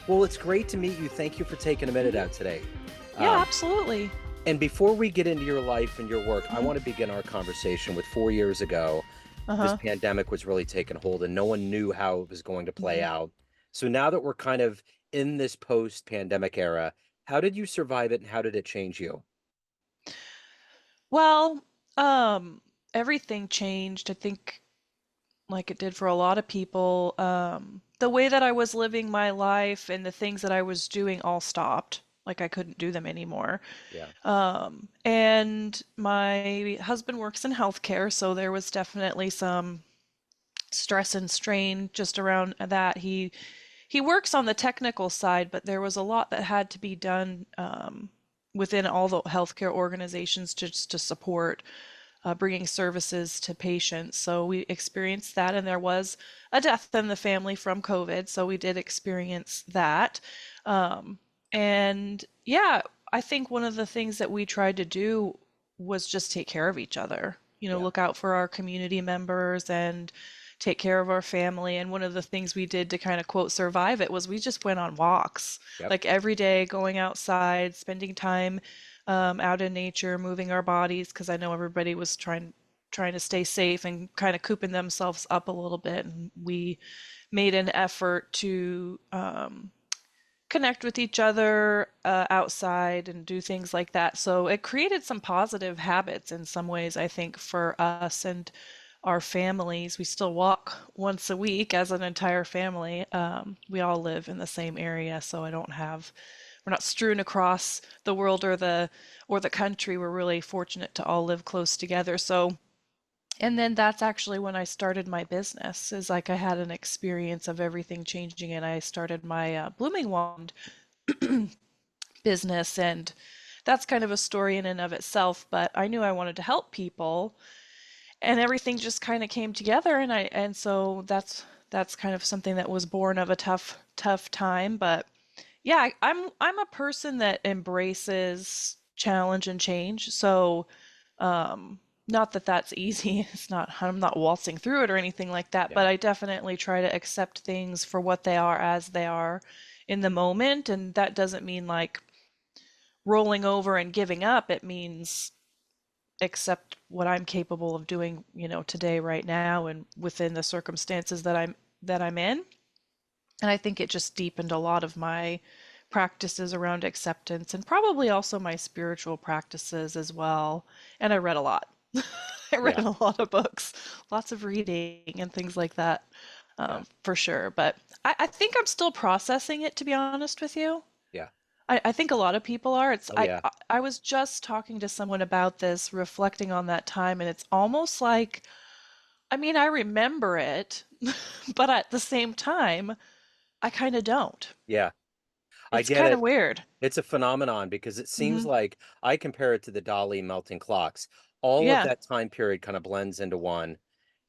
Well, it's great to meet you. Thank you for taking a minute Hmm. out today. Yeah, Um, absolutely. and before we get into your life and your work, I Hmm. want to begin our conversation with 4 years ago. This Uh-huh. pandemic was really taking hold, and no one knew how it was going to play Hmm. out. So now that we're kind of in this post-pandemic era, how did you survive it, and how did it change you? Well, um, everything changed, I think, like it did for a lot of people. The way that I was living my life and the things that I was doing all stopped. Like I couldn't do them anymore. Yeah. And my husband works in healthcare, so there was definitely some stress and strain just around that. He works on the technical side, but there was a lot that had to be done within all the healthcare organizations just to support bringing services to patients. So we experienced that, and there was a death in the family from COVID. So we did experience that. Um, and yeah, I think one of the things that we tried to do was just take care of each other, Yeah. look out for our community members and take care of our family. And one of the things we did to kind of quote survive it was we just went on walks, Yep. like every day, going outside, spending time out in nature, moving our bodies, because I know everybody was trying to stay safe and kind of cooping themselves up a little bit. And we made an effort to connect with each other outside and do things like that. So it created some positive habits in some ways, I think, for us and our families. We still walk once a week as an entire family. We all live in the same area, so we're not strewn across the world or the country. We're really fortunate to all live close together. So, and then that's actually when I started my business. Is like I had an experience of everything changing, and I started my blooming wand business, and that's kind of a story in and of itself. But I knew I wanted to help people, and everything just kind of came together, and so that's kind of something that was born of a tough time. But yeah, I'm a person that embraces challenge and change. So, not that that's easy. It's not, I'm not waltzing through it or anything like that, but Yeah. I definitely try to accept things for what they are as they are in the moment. And that doesn't mean like rolling over and giving up. It means accept what I'm capable of doing, today, right now, and within the circumstances that I'm in. And I think it just deepened a lot of my practices around acceptance and probably also my spiritual practices as well. And I read a lot. I read Yeah. a lot of books, lots of reading and things like that, Yeah. for sure. But I think I'm still processing it, to be honest with you. Yeah. I think a lot of people are. Oh, yeah. I was just talking to someone about this, reflecting on that time, and it's almost like, I mean, I remember it, but at the same time, I kind of don't. Yeah. I It's get kind of it. weird. It's a phenomenon because it seems Hmm. like I compare it to the Dali melting clocks. All of Yeah. that time period kind of blends into one.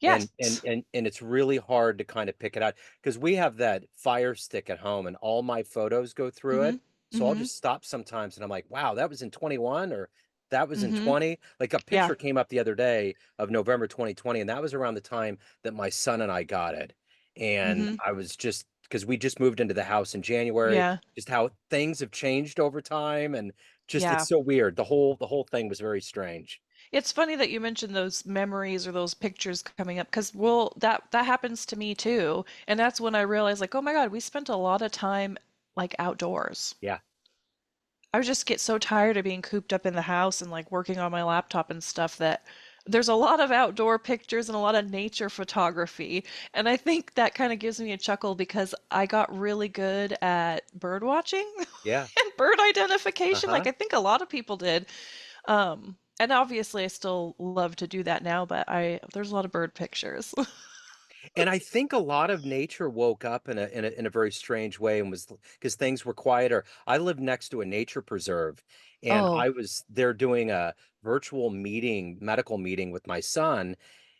And and Yes. and and it's really hard to kind of pick it out because we have that Fire Stick at home and all my photos go through Hmm. it. So I'll Hmm. just stop sometimes and I'm like, wow, that was in 21 or that was in Hmm. 20. Like a Yeah. picture came up the other day of November 2020, and that was around the time that my son and I got it. And Hmm. I was just because we just moved into the house in January, Yeah. just how things have changed over time and just it's Yeah. so weird. The whole thing was very strange. It's funny that you mentioned those memories or those pictures coming up because, well, that happens to me too. And that's when I realized, like, oh my God, we spent a lot of time like outdoors. Yeah. I would just get so tired of being cooped up in the house and like working on my laptop and stuff that there's a lot of outdoor pictures and a lot of nature photography. And I think that kind of gives me a chuckle because I got really good at bird watching Yeah. and bird identification. Like Uh-huh. I think a lot of people did. And obviously I still love to do that now, but there's a lot of bird pictures. And I think a lot of nature woke up in a very strange way and was because things were quieter. I live next to a nature preserve, and Oh. I was there doing a virtual meeting, medical meeting with my son,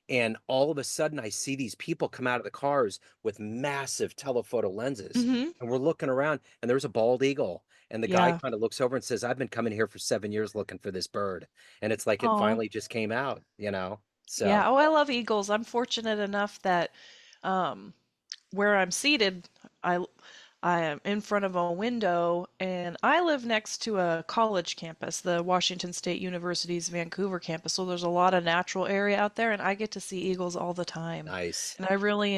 and all of a sudden I see these people come out of the cars with massive telephoto lenses. Hmm. And we're looking around, and there's a bald eagle. And the guy Yeah. kind of looks over and says, I've been coming here for 7 years looking for this bird. And it's like it Oh. finally just came out. Yeah. So Oh, I love eagles. I'm fortunate enough that um where I'm seated, I I am in front of a window, and I live next to a college campus, the Washington State University's Vancouver campus. So there's a lot of natural area out there, and I get to see eagles all the time. Nice. And I really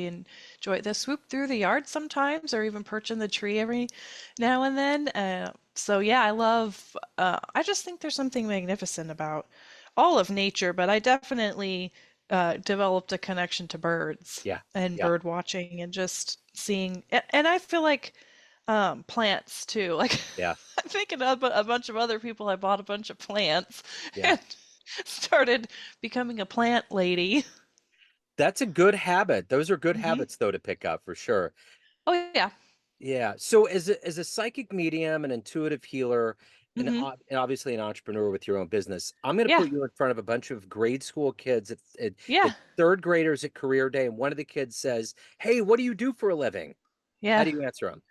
enjoy it. They swoop through the yard sometimes, or even perch in the tree every now and then. So yeah, I love. I just think there's something magnificent about all of nature, but I definitely developed a connection to birds Yeah. and Yeah. bird watching and just seeing. And I feel like plants too. Like Yeah. I'm thinking of a bunch of other people. I bought a bunch of plants Yeah. and started becoming a plant lady. That's a good habit. Those are good Hmm. habits though to pick up for sure. Oh yeah. Yeah. So as a psychic medium, an intuitive healer, Hmm. and obviously an entrepreneur with your own business, I'm going to Yeah. put you in front of a bunch of grade school kids. Yeah. It's third graders at career day, and one of the kids says, "Hey, what do you do for a living?" How Yeah. do you answer them?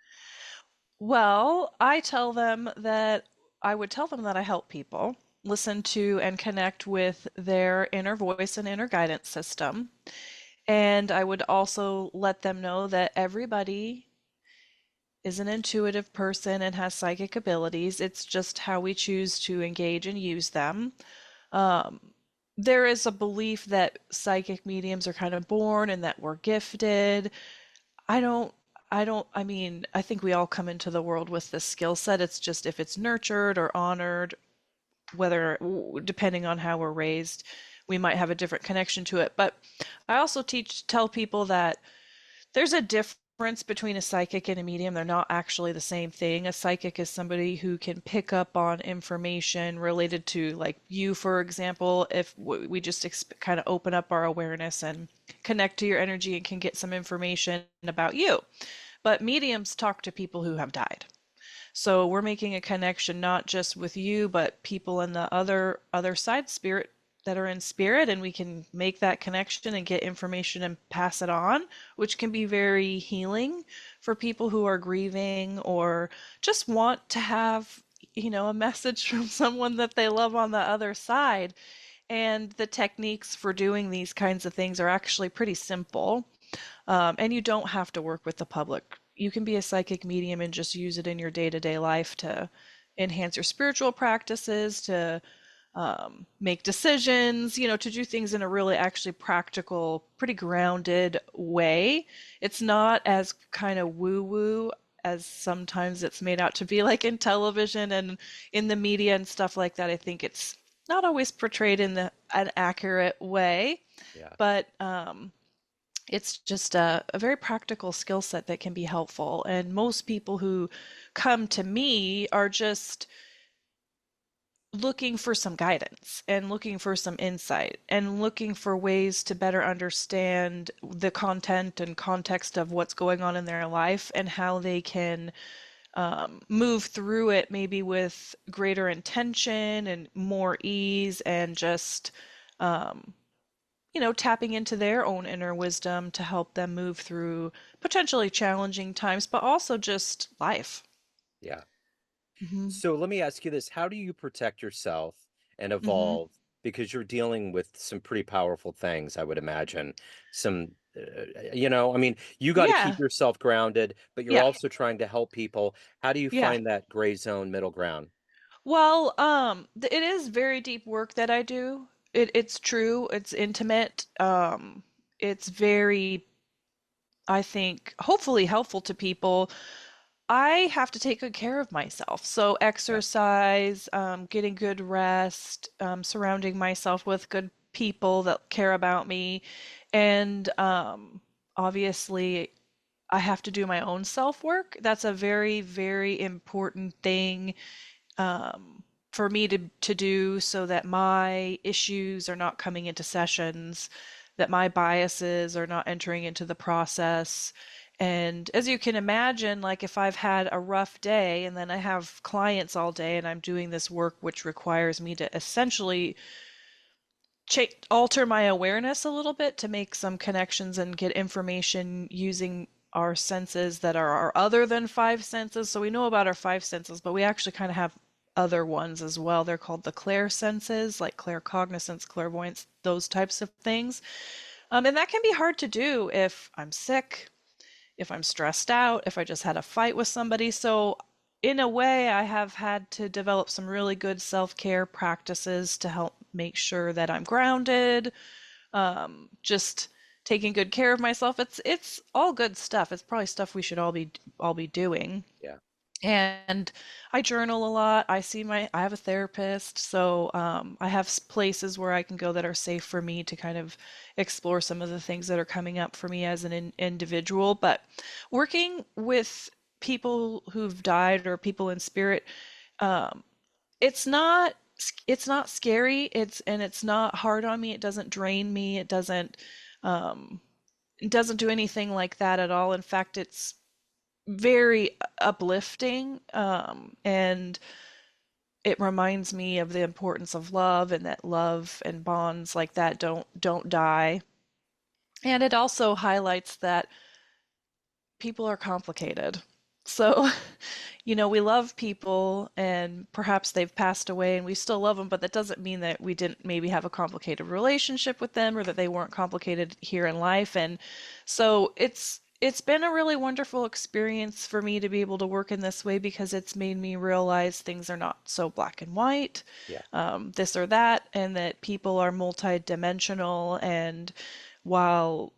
Well, I would tell them that I help people listen to and connect with their inner voice and inner guidance system. And I would also let them know that everybody is an intuitive person and has psychic abilities. It's just how we choose to engage and use them. Um, there is a belief that psychic mediums are kind of born and that we're gifted. I don't, I mean, I think we all come into the world with this skill set. It's just if it's nurtured or honored, whether, depending on how we're raised, we might have a different connection to it. But I also tell people that there's a difference between a psychic and a medium. They're not actually the same thing. A psychic is somebody who can pick up on information related to, like you, for example, if we just kind of open up our awareness and connect to your energy and can get some information about you. But mediums talk to people who have died. So we're making a connection not just with you, but people in the other side spirit that are in spirit, and we can make that connection and get information and pass it on, which can be very healing for people who are grieving or just want to have, a message from someone that they love on the other side. And the techniques for doing these kinds of things are actually pretty simple. And you don't have to work with the public. You can be a psychic medium and just use it in your day to day life to enhance your spiritual practices, to make decisions, to do things in a really actually practical, pretty grounded way. It's not as kind of woo woo as sometimes it's made out to be, like in television and in the media and stuff like that. I think it's not always portrayed in an accurate way, Yeah. but it's just a very practical skill set that can be helpful. And most people who come to me are just looking for some guidance and looking for some insight and looking for ways to better understand the content and context of what's going on in their life and how they can move through it maybe with greater intention and more ease and just tapping into their own inner wisdom to help them move through potentially challenging times, but also just life. Yeah. Hmm. So let me ask you this. How do you protect yourself and Hmm. evolve? Because you're dealing with some pretty powerful things, I would imagine. Some, I mean, you got to keep Yeah, yourself grounded, but you're yeah, also trying to help people. How do you yeah. find that gray zone, middle ground? Well, it is very deep work that I do. It's true. It's intimate. It's very, I think, hopefully helpful to people. I have to take good care of myself. So Yeah. exercise, getting good rest, surrounding myself with good people that care about me, and obviously I have to do my own self work. That's a very, very important thing for me to do so that my issues are not coming into sessions, that my biases are not entering into the process. And as you can imagine, like if I've had a rough day and then I have clients all day and I'm doing this work which requires me to essentially alter my awareness a little bit to make some connections and get information using our senses that are our other than five senses. So we know about our five senses, but we actually kind of have other ones as well. They're called the clair senses, like claircognizance, clairvoyance, those types of things. And that can be hard to do if I'm sick, if I'm stressed out, if I just had a fight with somebody. So, in a way, I have had to develop some really good self-care practices to help make sure that I'm grounded, just taking good care of myself. It's all good stuff. It's probably stuff we should all be doing. Yeah. And I journal a lot. I have a therapist, so I have places where I can go that are safe for me to kind of explore some of the things that are coming up for me as an individual. But working with people who've died or people in spirit, um, it's not it's not scary. It's not hard on me. It doesn't drain me. Um, it doesn't do anything like that at all. In fact, it's very uplifting, and it reminds me of the importance of love, and that love and bonds like that don't die. And it also highlights that people are complicated. So, we love people and perhaps they've passed away and we still love them, but that doesn't mean that we didn't maybe have a complicated relationship with them or that they weren't complicated here in life. And so it's been a really wonderful experience for me to be able to work in this way because it's made me realize things are not so black and white, Yeah. this or that, and that people are multidimensional. And while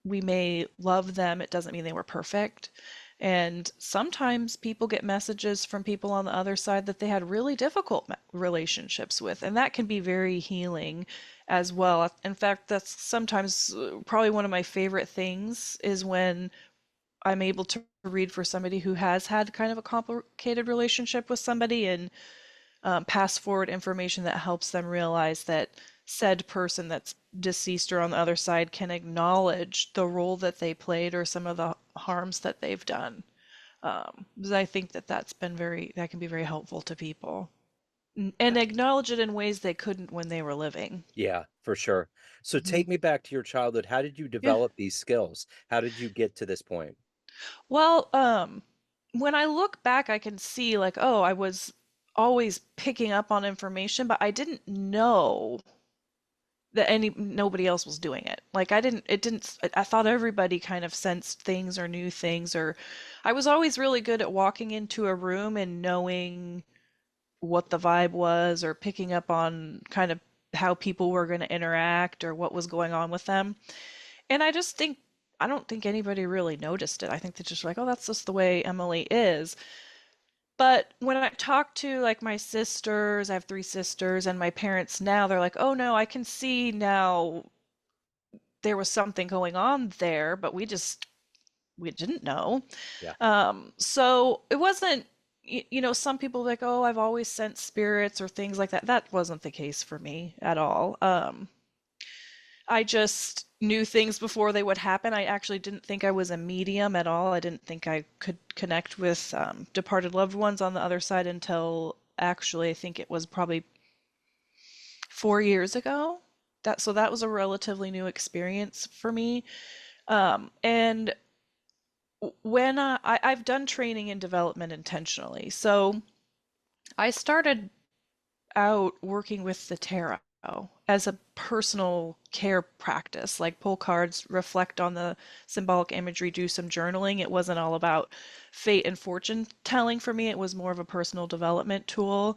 we may love them, it doesn't mean they were perfect. And sometimes people get messages from people on the other side that they had really difficult relationships with, and that can be very healing as well. In fact, that's sometimes probably one of my favorite things is when I'm able to read for somebody who has had kind of a complicated relationship with somebody and pass forward information that helps them realize that said person that's deceased or on the other side can acknowledge the role that they played or some of the harms that they've done. Because I think that that can be very helpful to people and acknowledge it in ways they couldn't when they were living. Yeah, for sure. So Mhm. take me back to your childhood. How did you Yeah. develop these skills? How did you get to this point? Well, when I look back, I can see like, oh, I was always picking up on information, but I didn't know that nobody else was doing it. Like I thought everybody kind of sensed things or knew things, or I was always really good at walking into a room and knowing what the vibe was or picking up on kind of how people were going to interact or what was going on with them. And I don't think anybody really noticed it. I think they're just like, "Oh, that's just the way Emily is." But when I talk to like my sisters, I have three sisters, and my parents now, they're like, "Oh no, I can see now there was something going on there, but we didn't know." Yeah. So it wasn't, some people like, oh, I've always sensed spirits or things like that. That wasn't the case for me at all. I just knew things before they would happen. I actually didn't think I was a medium at all. I didn't think I could connect with departed loved ones on the other side until actually I think it was probably 4 years ago. That was a relatively new experience for me. And when I've done training and development intentionally, so I started out working with the tarot as a personal care practice, like pull cards, reflect on the symbolic imagery, do some journaling. It wasn't all about fate and fortune telling for me, it was more of a personal development tool.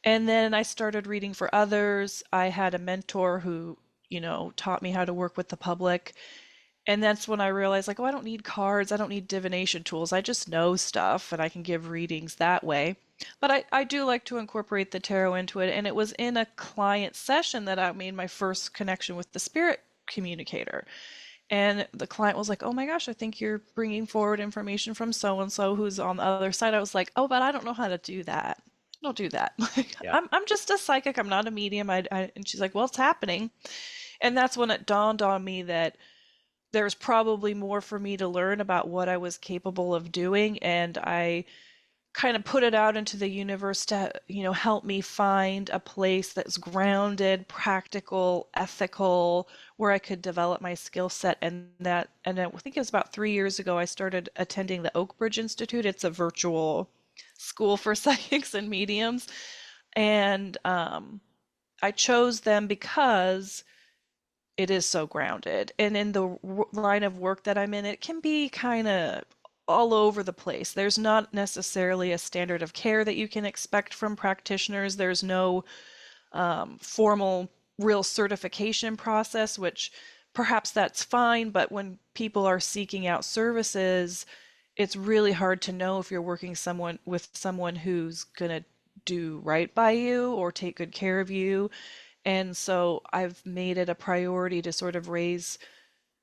And then I started reading for others. I had a mentor who, taught me how to work with the public. And that's when I realized, like, oh, I don't need cards. I don't need divination tools. I just know stuff and I can give readings that way. But I do like to incorporate the tarot into it. And it was in a client session that I made my first connection with the spirit communicator. And the client was like, oh my gosh, I think you're bringing forward information from so and so who's on the other side. I was like, oh, but I don't know how to do that. Don't do that. Like, Yeah. I'm just a psychic. I'm not a medium. And she's like, well, it's happening. And that's when it dawned on me that there's probably more for me to learn about what I was capable of doing, and I kind of put it out into the universe to, help me find a place that's grounded, practical, ethical, where I could develop my skill set. And I think it was about 3 years ago I started attending the Oak Bridge Institute. It's a virtual school for psychics and mediums, and I chose them because it is so grounded. And in the line of work that I'm in, it can be kind of all over the place. There's not necessarily a standard of care that you can expect from practitioners. There's no formal, real certification process, which perhaps that's fine, but when people are seeking out services, it's really hard to know if you're working someone with someone who's gonna do right by you or take good care of you. And so I've made it a priority to sort of raise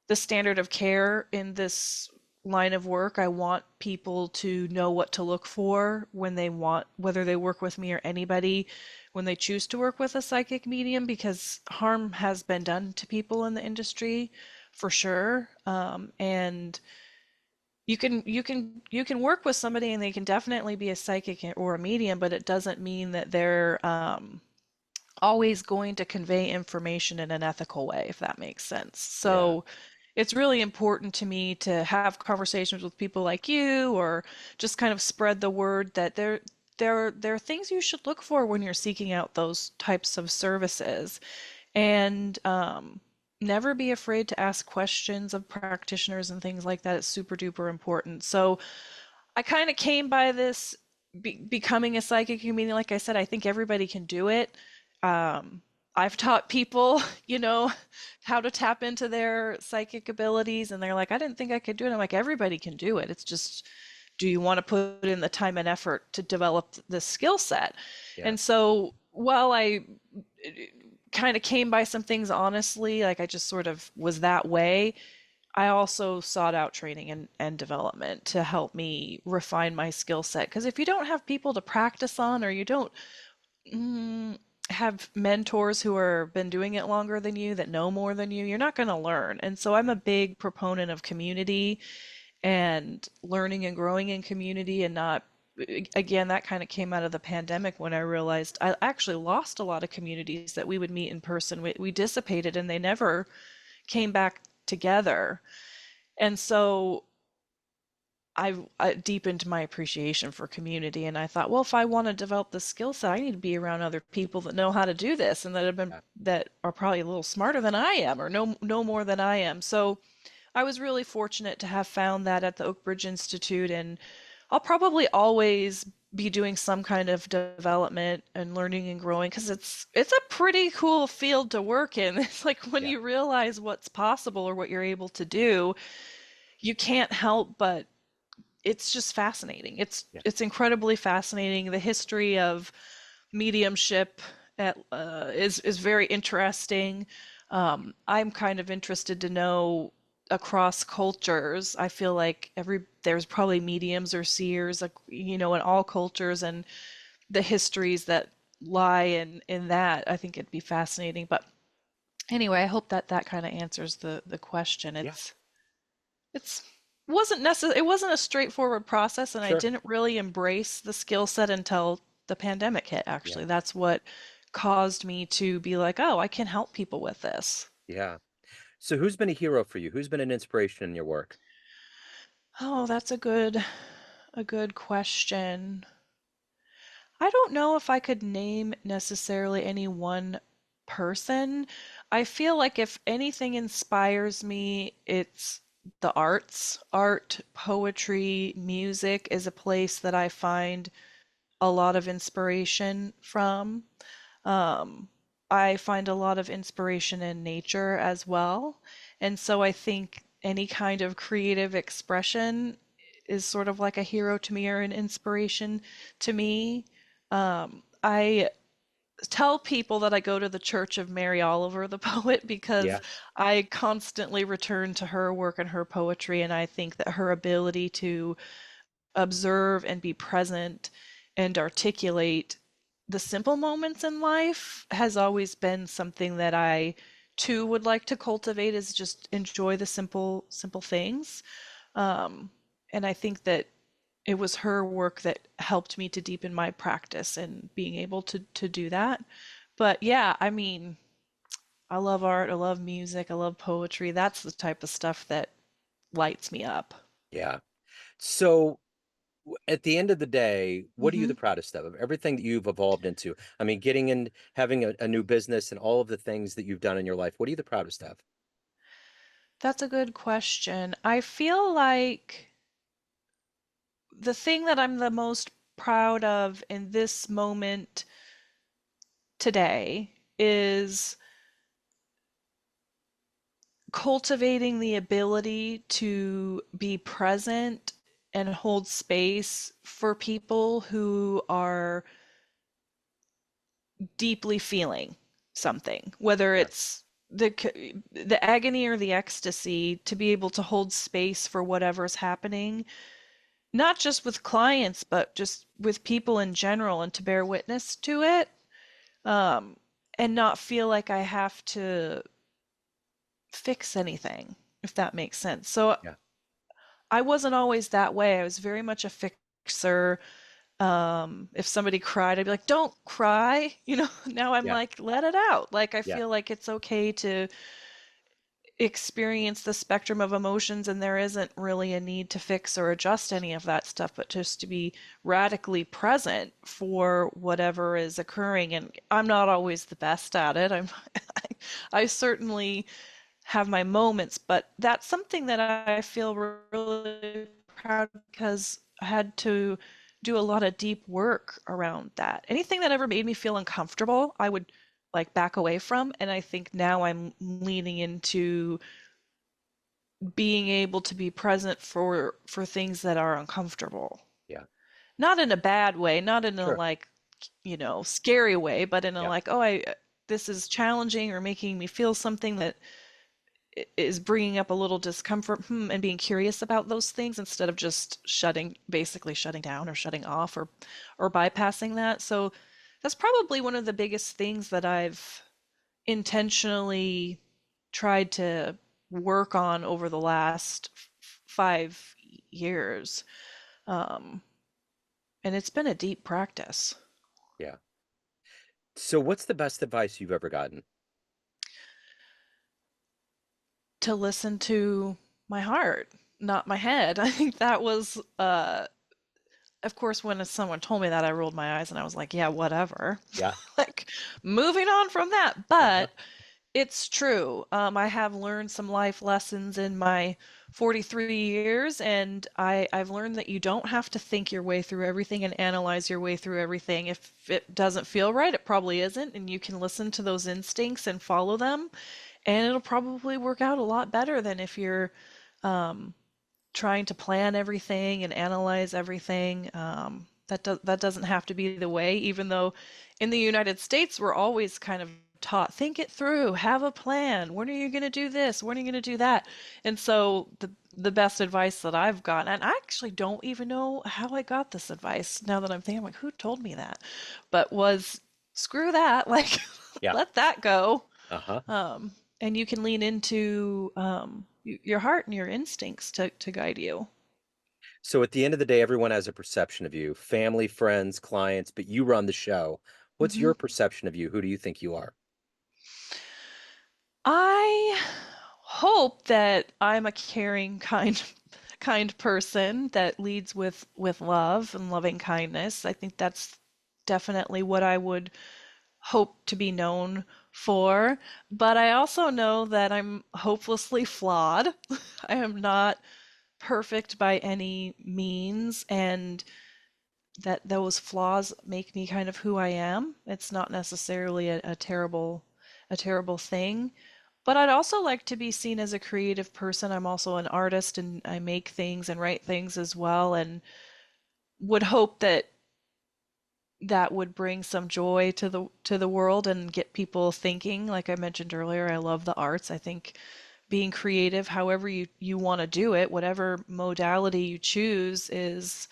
the standard of care in this line of work. I want people to know what to look for when they want, whether they work with me or anybody, when they choose to work with a psychic medium, because harm has been done to people in the industry for sure. And you can work with somebody and they can definitely be a psychic or a medium, but it doesn't mean that they're always going to convey information in an ethical way, if that makes sense. Yeah. So it's really important to me to have conversations with people like you, or just kind of spread the word that there are things you should look for when you're seeking out those types of services. And never be afraid to ask questions of practitioners and things like that. It's super duper important. So I kind of came by this becoming a psychic medium. Like I said, I think everybody can do it. I've taught people, how to tap into their psychic abilities, and they're like, I didn't think I could do it. I'm like, everybody can do it. It's just, do you want to put in the time and effort to develop the skill set? Yeah. And so while I kind of came by some things honestly, like I just sort of was that way, I also sought out training and development to help me refine my skill set. Because if you don't have people to practice on, or you don't have mentors who are been doing it longer than you, that know more than you, you're not going to learn. And so I'm a big proponent of community and learning and growing in community, and not, again, that kind of came out of the pandemic when I realized I actually lost a lot of communities that we would meet in person. We dissipated and they never came back together. And so I deepened my appreciation for community, and I thought, well, if I want to develop this skill set, I need to be around other people that know how to do this, and Yeah. that are probably a little smarter than I am, or know more than I am. So I was really fortunate to have found that at the Oak Ridge Institute, and I'll probably always be doing some kind of development and learning and growing, because it's a pretty cool field to work in. It's like when Yeah. you realize what's possible or what you're able to do, you can't help but it's just fascinating. It's Yeah. it's incredibly fascinating. The history of mediumship is very interesting. I'm kind of interested to know across cultures. I feel like there's probably mediums or seers, like, in all cultures, and the histories that lie in that. I think it'd be fascinating. But anyway, I hope that that kind of answers the question. Yeah. It's it wasn't a straightforward process, and I Sure. didn't really embrace the skill set until the pandemic hit, Yeah. actually. That's what caused me to be like, oh, I can help people with this. Yeah. So who's been a hero for you? Who's been an inspiration in your work? Oh, that's a good question. I don't know if I could name necessarily any one person. I feel like if anything inspires me, it's the arts. Art, poetry, music is a place that I find a lot of inspiration from. Um, I find a lot of inspiration in nature as well. And so I think any kind of creative expression is sort of like a hero to me, or an inspiration to me. I tell people that I go to the Church of Mary Oliver, the poet, because Yeah. I constantly return to her work and her poetry, and I think that her ability to observe and be present and articulate the simple moments in life has always been something that I too would like to cultivate, is just enjoy the simple things. And I think that it was her work that helped me to deepen my practice and being able to do that. But yeah, I mean, I love art, I love music, I love poetry. That's the type of stuff that lights me up. Yeah. So At the end of the day, what are you Hmm. the proudest of everything that you've evolved into? I mean, getting in, having a new business and all of the things that you've done in your life. What are you the proudest of? That's a good question. I feel like the thing that I'm the most proud of in this moment today is cultivating the ability to be present and hold space for people who are deeply feeling something, whether Yeah, it's the agony or the ecstasy, to be able to hold space for whatever's happening, not just with clients, but just with people in general, and to bear witness to it, um, and not feel like I have to fix anything, if that makes sense. So yeah, I wasn't always that way. I was very much a fixer. If somebody cried, I'd be like, don't cry. Now I'm yeah, like, let it out. Like, I yeah, feel like it's okay to experience the spectrum of emotions, and there isn't really a need to fix or adjust any of that stuff, but just to be radically present for whatever is occurring. And I'm not always the best at it. I certainly have my moments, but that's something that I feel really proud of, because I had to do a lot of deep work around that. Anything that ever made me feel uncomfortable, I would like back away from. And I think now I'm leaning into being able to be present for things that are uncomfortable. yeah. Not in a bad way, not in a Sure. like, scary way, but in a Yeah, like, oh, I this is challenging or making me feel something that is bringing up a little discomfort, and being curious about those things instead of just basically shutting down or shutting off, or bypassing that. So that's probably one of the biggest things that I've intentionally tried to work on over the last 5 years. Um, and it's been a deep practice yeah. So, what's the best advice you've ever gotten? to listen to my heart, not my head. I think that was, of course, when someone told me that, I rolled my eyes and I was like, yeah, whatever. Yeah. Like, moving on from that. Uh-huh. But it's true. I have learned some life lessons in my 43 years, and I've learned that you don't have to think your way through everything and analyze your way through everything. If it doesn't feel right, it probably isn't, and you can listen to those instincts and follow them, and it'll probably work out a lot better than if you're trying to plan everything and analyze everything. That doesn't have to be the way, even though in the United States we're always kind of taught, think it through, have a plan. When are you going to do this? When are you going to do that? And so the best advice that I've gotten, and I actually don't even know how I got this advice now that I'm thinking, I'm like, who told me that? But was screw that, like Yeah. let that go. Uh-huh. And you can lean into your heart and your instincts to guide you. So, at the end of the day, everyone has a perception of you, family, friends, clients, but you run the show. What's Hmm. your perception of you? Who do you think you are? I hope that I'm a caring, kind person that leads with love and loving kindness. I think that's definitely what I would hope to be known for. But I also know that I'm hopelessly flawed. I am not perfect by any means, and that those flaws make me kind of who I am. It's not necessarily a terrible thing. But I'd also like to be seen as a creative person. I'm also an artist, and I make things and write things as well, and would hope that that would bring some joy to the world and get people thinking. Like I mentioned earlier, I love the arts. I think being creative, however you want to do it, whatever modality you choose, is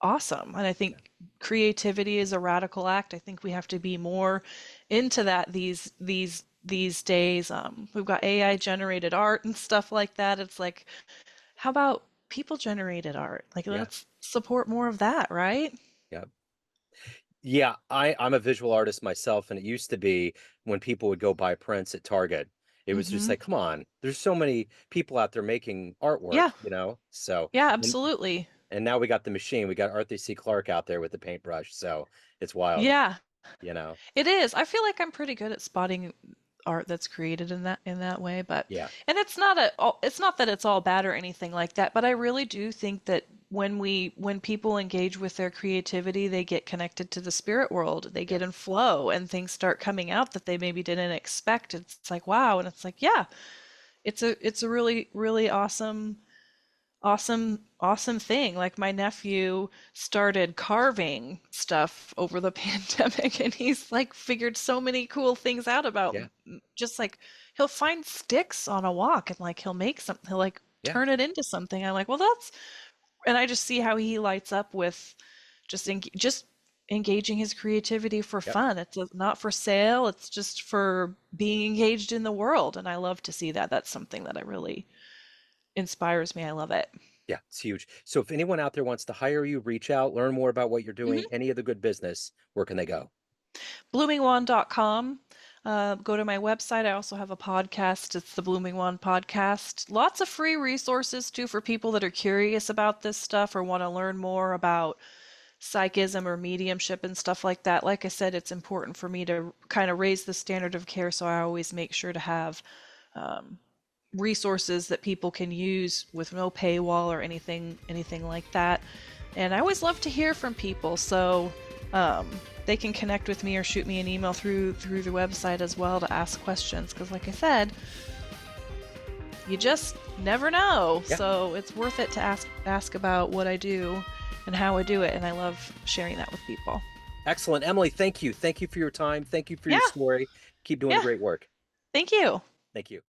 awesome. And I think creativity is a radical act. I think we have to be more into that these days. We've got AI generated art and stuff like that. It's like, how about people generated art? Like, Yeah. let's support more of that, right? Yeah. Yeah, I'm a visual artist myself, and it used to be when people would go buy prints at Target, it was just Mm-hmm. like, come on, there's so many people out there making artwork, Yeah, you know? So, yeah, and absolutely. And now we got the machine. We got Arthur C. Clarke out there with the paintbrush. So it's wild, Yeah, you know? it is. I feel like I'm pretty good at spotting art that's created in that way, but Yeah. and it's not that it's all bad or anything like that, but I really do think that when people engage with their creativity, they get connected to the spirit world. They Yeah. get in flow and things start coming out that they maybe didn't expect. It's like, wow, and it's like, yeah, it's a really awesome thing. Like my nephew started carving stuff over the pandemic and he's like figured so many cool things out about Yeah. just like he'll find sticks on a walk and like he'll make something, he'll like Yeah. turn it into something. I'm like, well, that's, and I just see how he lights up with just engaging his creativity for Yep. fun. Not for sale, it's just for being engaged in the world. And I love to see that. That's something that I really inspires me. I love it. Yeah. It's huge. So if anyone out there wants to hire you, reach out, learn more about what you're doing, Mhm. any of the good business, where can they go? bloomingwand.com. Go to my website. I also have a podcast. It's the Blooming Wand Podcast. Lots of free resources too for people that are curious about this stuff or want to learn more about psychism or mediumship and stuff like that. Like I said, it's important for me to kind of raise the standard of care, so I always make sure to have resources that people can use with no paywall or anything like that. And I always love to hear from people, so they can connect with me or shoot me an email through the website as well to ask questions. Because, like I said, you just never know. Yeah. So it's worth it to ask about what I do and how I do it, and I love sharing that with people. Excellent. Emily, thank you. Thank you for your time. Thank you for Yeah, your story. Keep doing the yeah. great work. Thank you. Thank you.